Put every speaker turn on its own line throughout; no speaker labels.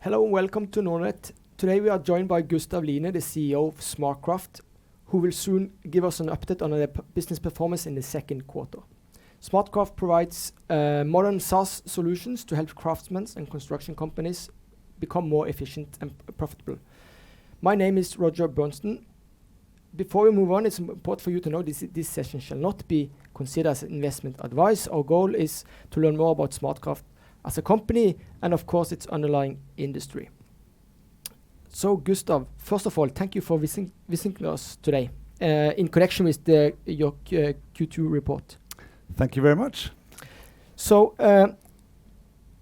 Hello and welcome to Nordnet. Today we are joined by Gustav Line, the CEO of SmartCraft, who will soon give us an update on their business performance in the second quarter. SmartCraft provides modern SaaS solutions to help craftsmen and construction companies become more efficient and profitable. My name is Roger Berntsen. Before we move on, it's important for you to know this session shall not be considered as investment advice. Our goal is to learn more about SmartCraft as a company and of course its underlying industry. So Gustav, first of all, thank you for visiting us today in connection with your Q2 report.
Thank you very much.
So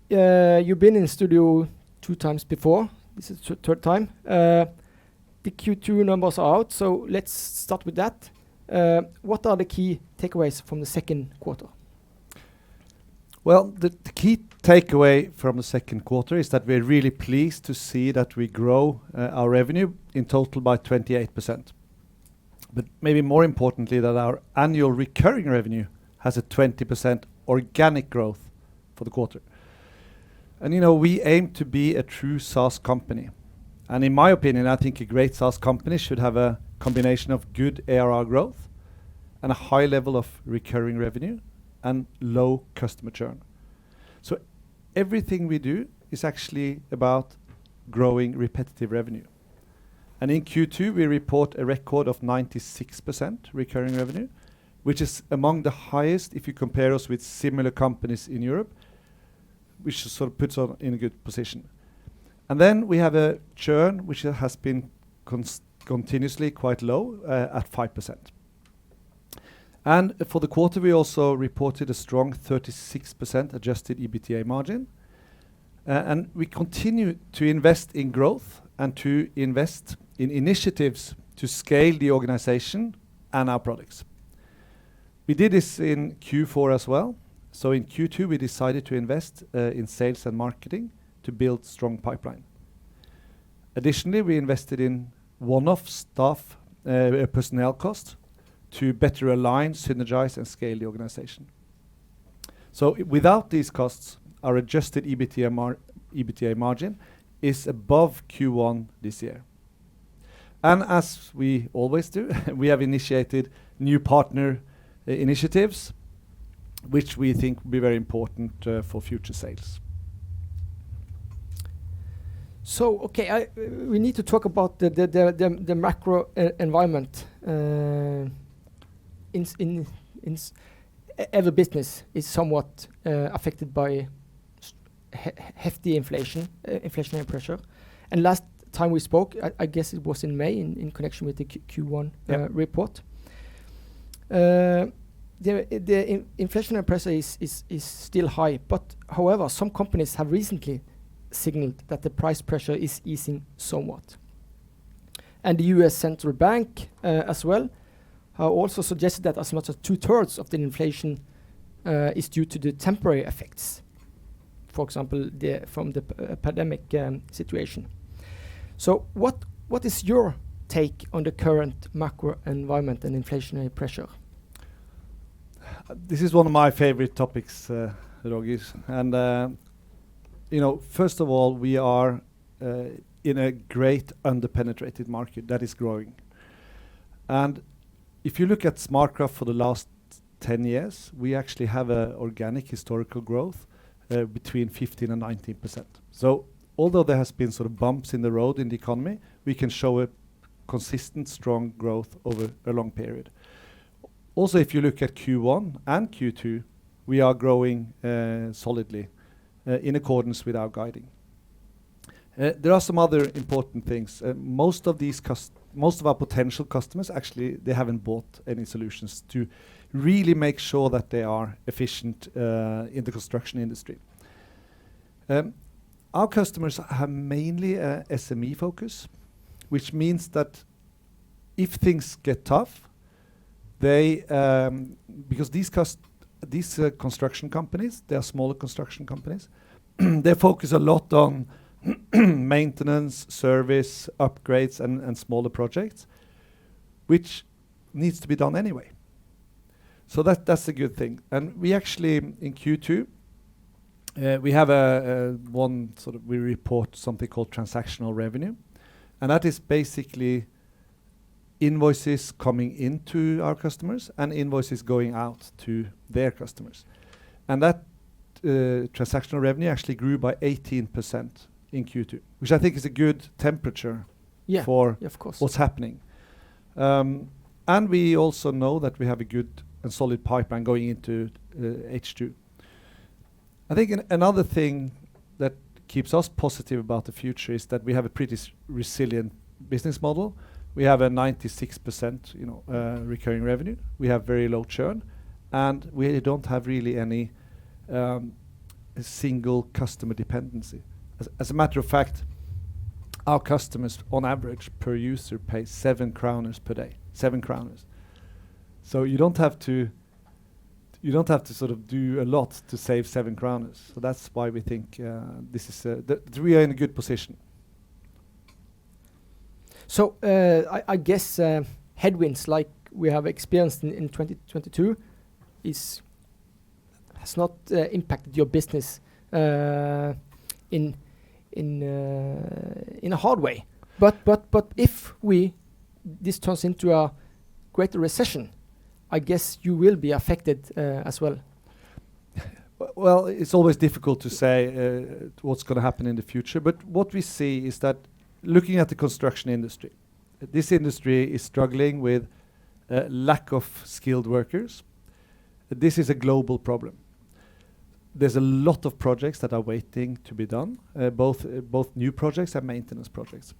you've been in studio 2 times before. This is the 3rd time. The Q2 numbers are out, so let's start with that. What are the key takeaways from the second quarter?
Well, the key takeaway from the second quarter is that we're really pleased to see that we grow our revenue in total by 28%. But maybe more importantly, that our annual recurring revenue has a 20% organic growth for the quarter. And we aim to be a true SaaS company. And in my opinion, I think a great SaaS company should have a combination of good ARR growth and a high level of recurring revenue and low customer churn. So everything we do is actually about growing repetitive revenue. And in Q2, we report a record of 96% recurring revenue, which is among the highest if you compare us with similar companies in Europe, which sort of puts us in a good position. And then we have a churn which has been continuously quite low at 5%. And for the quarter, we also reported a strong 36% adjusted EBITDA margin. And we continue to invest in growth and to invest in initiatives to scale the organization and our products. We did this in Q4 as well. So in Q2, we decided to invest in sales and marketing to build strong pipeline. Additionally, we invested in one-off staff personnel costs to better align, synergize, and scale the organization. So without these costs, our adjusted EBITDA margin is above Q1 this year. And as we always do, we have initiated new partner initiatives, which we think will be very important for future sales.
So, okay, we need to talk about the macro environment. Every business is somewhat affected by hefty inflationary pressure. And last time we spoke, I guess it was in May in connection with the Q1 report. The inflationary pressure is still high, but however, some companies have recently signaled that the price pressure is easing somewhat. And the US Central Bank as well also suggested that as much as 2/3 of the inflation is due to the temporary effects, for example, from the pandemic situation. So what is your take on the current macro environment and inflationary pressure?
This is one of my favorite topics, Roger. And first of all, we are in a great underpenetrated market that is growing. And if you look at SmartCraft for the last 10 years, we actually have an organic historical growth between 15 and 19%. So although there has been sort of bumps in the road in the economy, we can show a consistent, strong growth over a long period. Also, if you look at Q1 and Q2, we are growing solidly in accordance with our guiding. There are some other important things. Most of our potential customers, actually, they haven't bought any solutions to really make sure that they are efficient in the construction industry. Our customers have mainly a SME focus, which means that if things get tough, because these construction companies, they are smaller construction companies, they focus a lot on maintenance, service, upgrades, and smaller projects, which needs to be done anyway. So that's a good thing. And we actually, in Q2, We have we report something called transactional revenue, and that is basically invoices coming into our customers and invoices going out to their customers. And that transactional revenue actually grew by 18% in Q2, which I think is a good temperature for
of course.
what's happening. And we also know that we have a good and solid pipeline going into H2. I think another thing that keeps us positive about the future is that we have a pretty resilient business model. We have a 96% recurring revenue. We have very low churn, and we don't have really any single customer dependency. As a matter of fact, our customers on average per user pay 7 kroners per day. 7 kroners. So you don't have to sort of do a lot to save 7 kroners. So that's why we think this is that we are in a good position.
So I guess headwinds like we have experienced in 2022 has not impacted your business in a hard way. But if this turns into a greater recession, I guess you will be affected as well.
Well, it's always difficult to say what's going to happen in the future. But what we see is that looking at the construction industry, this industry is struggling with lack of skilled workers. This is a global problem. There's a lot of projects that are waiting to be done, both new projects and maintenance projects.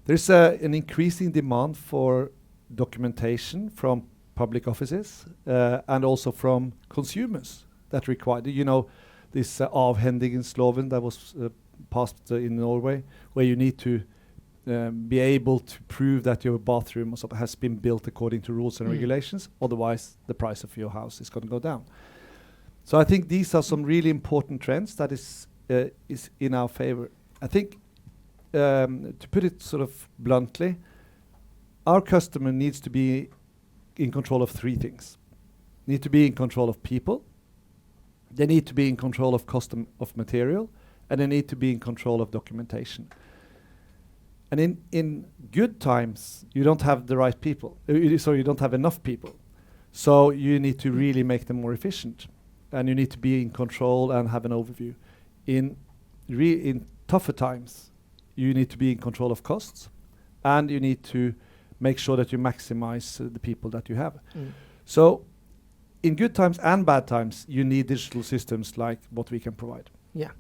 There's an increasing demand for documentation from public offices and also from consumers that require, this avhendingsloven that was passed in Norway, where you need to be able to prove that your bathroom has been built according to rules and regulations. Otherwise, the price of your house is going to go down. So I think these are some really important trends that is in our favor. I think, to put it sort of bluntly, our customer needs to be in control of 3 things. Need to be in control of people, they need to be in control of cost of material, and they need to be in control of documentation. And in good times, you don't have the right people. So you don't have enough people. So you need to really make them more efficient. And you need to be in control and have an overview. In tougher times, you need to be in control of costs, and you need to make sure that you maximize the people that you have. So in good times and bad times, you need digital systems like what we can provide.
Yeah.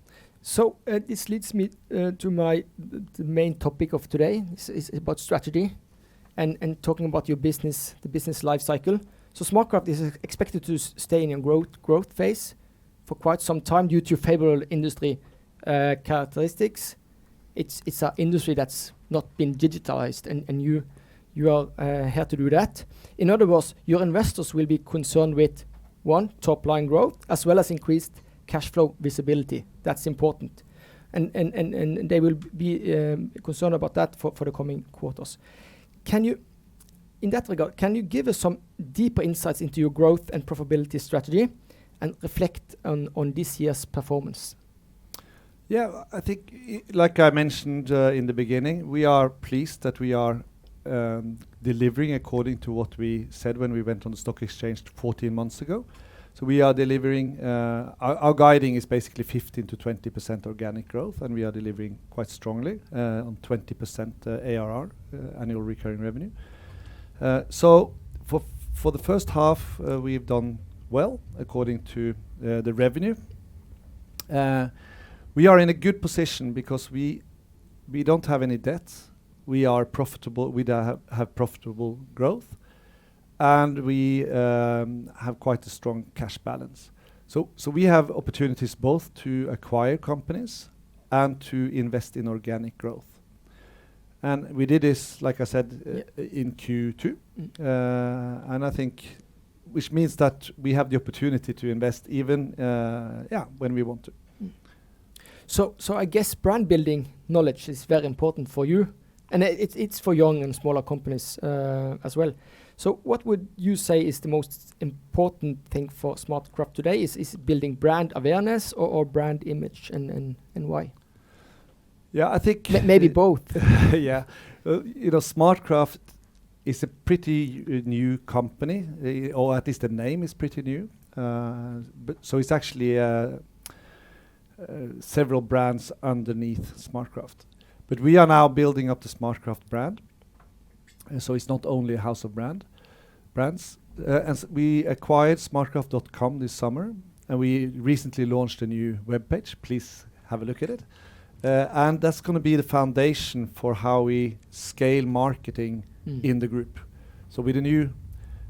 So this leads me to the main topic of today. Is about strategy and talking about your business, the business life cycle. So SmartCraft is expected to stay in a growth phase for quite some time due to favorable industry characteristics. It's an industry that's not been digitalized, and you are here to do that. In other words, your investors will be concerned with 1, top line growth, as well as increased cash flow visibility. That's important. And they will be concerned about that for the coming quarters. In that regard, can you give us some deeper insights into your growth and profitability strategy and reflect on this year's performance?
Yeah, I think, like I mentioned in the beginning, we are pleased that we are delivering according to what we said when we went on the stock exchange 14 months ago. So we are delivering, our guiding is basically 15 to 20% organic growth, and we are delivering quite strongly on 20% ARR, annual recurring revenue. So for the first half, we've done well according to the revenue. We are in a good position because we don't have any debt. We are profitable. We have profitable growth, and we have quite a strong cash balance. So we have opportunities both to acquire companies and to invest in organic growth. And we did this, like I said, in Q2, and I think, which means that we have the opportunity to invest even, when we want to.
So I guess brand building knowledge is very important for you, and it's for young and smaller companies as well. So what would you say is the most important thing for SmartCraft today? Is building brand awareness or brand image, and why?
Yeah, I think
Maybe both.
Yeah, SmartCraft is a pretty new company, or at least the name is pretty new. But so it's actually several brands underneath SmartCraft. But we are now building up the SmartCraft brand. So it's not only a house of brands. We acquired smartcraft.com this summer, and we recently launched a new webpage. Please have a look at it. And that's going to be the foundation for how we scale marketing in the group. So with a new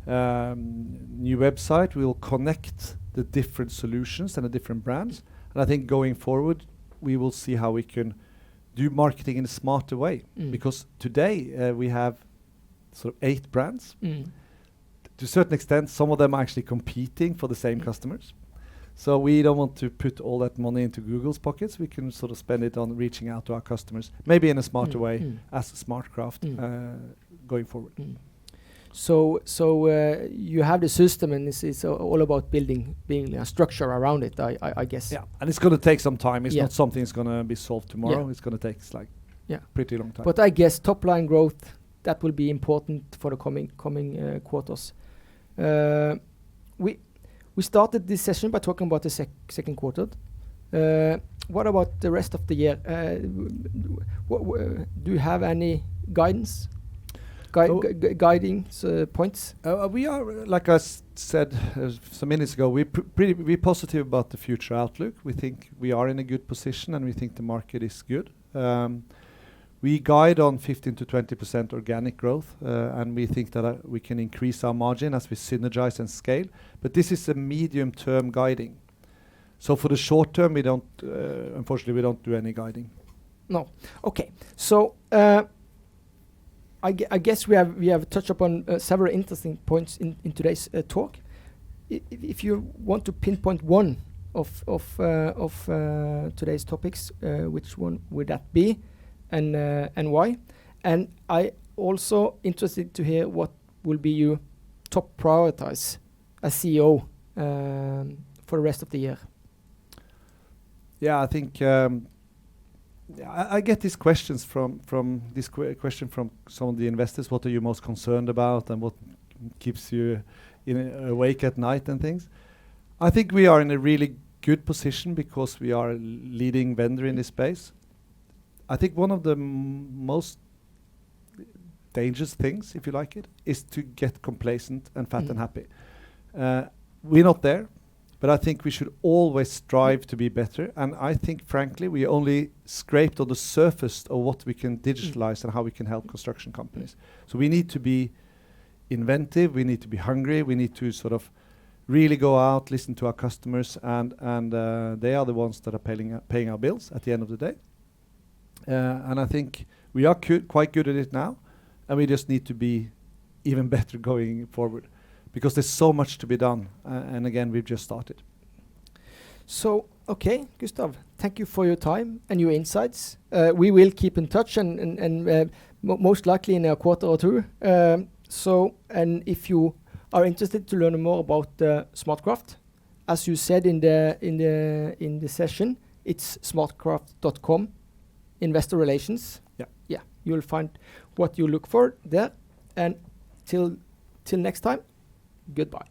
website, we will connect the different solutions and the different brands. And I think going forward, we will see how we can do marketing in a smarter way. Because today we have sort of 8 brands. To a certain extent, some of them are actually competing for the same customers. So we don't want to put all that money into Google's pockets. We can sort of spend it on reaching out to our customers, maybe in a smarter way as SmartCraft going forward.
So you have the system, and this is all about building a structure around it, I guess.
Yeah, and it's going to take some time. It's not something that's going to be solved tomorrow. It's going to take pretty long time.
But I guess top line growth, that will be important for the coming quarters. We started this session by talking about the second quarter. What about the rest of the year? Do you have any guidance? Guiding points?
We are, like I said some minutes ago, we're positive about the future outlook. We think we are in a good position, and we think the market is good. We guide on 15 to 20% organic growth, and we think that we can increase our margin as we synergize and scale. But this is a medium-term guiding. So for the short term, we don't, unfortunately, we don't do any guiding.
No. Okay. So I guess we have touched upon several interesting points in today's talk. If you want to pinpoint one of today's topics, which one would that be? And why? And I also interested to hear what will be your top priorities as CEO for the rest of the year.
Yeah, I think I get these questions from this question from some of the investors. What are you most concerned about, and what keeps you awake at night and things? I think we are in a really good position because we are a leading vendor in this space. I think one of the most dangerous things, if you like it, is to get complacent and fat and happy. We're not there, but I think we should always strive to be better. And I think, frankly, we only scraped on the surface of what we can digitalize and how we can help construction companies. So we need to be inventive, we need to be hungry, we need to sort of really go out, listen to our customers, and they are the ones that are paying our bills at the end of the day. And I think we are quite good at it now, and we just need to be even better going forward, because there's so much to be done. And again, we've just started. So, okay, Gustav, thank you for your time and your insights. We will keep in touch, and most likely in a quarter or two. And if you are interested to learn more about SmartCraft, as you said in the session, it's smartcraft.com. Investor relations. Yeah. You'll find what you look for there. And till next time, goodbye.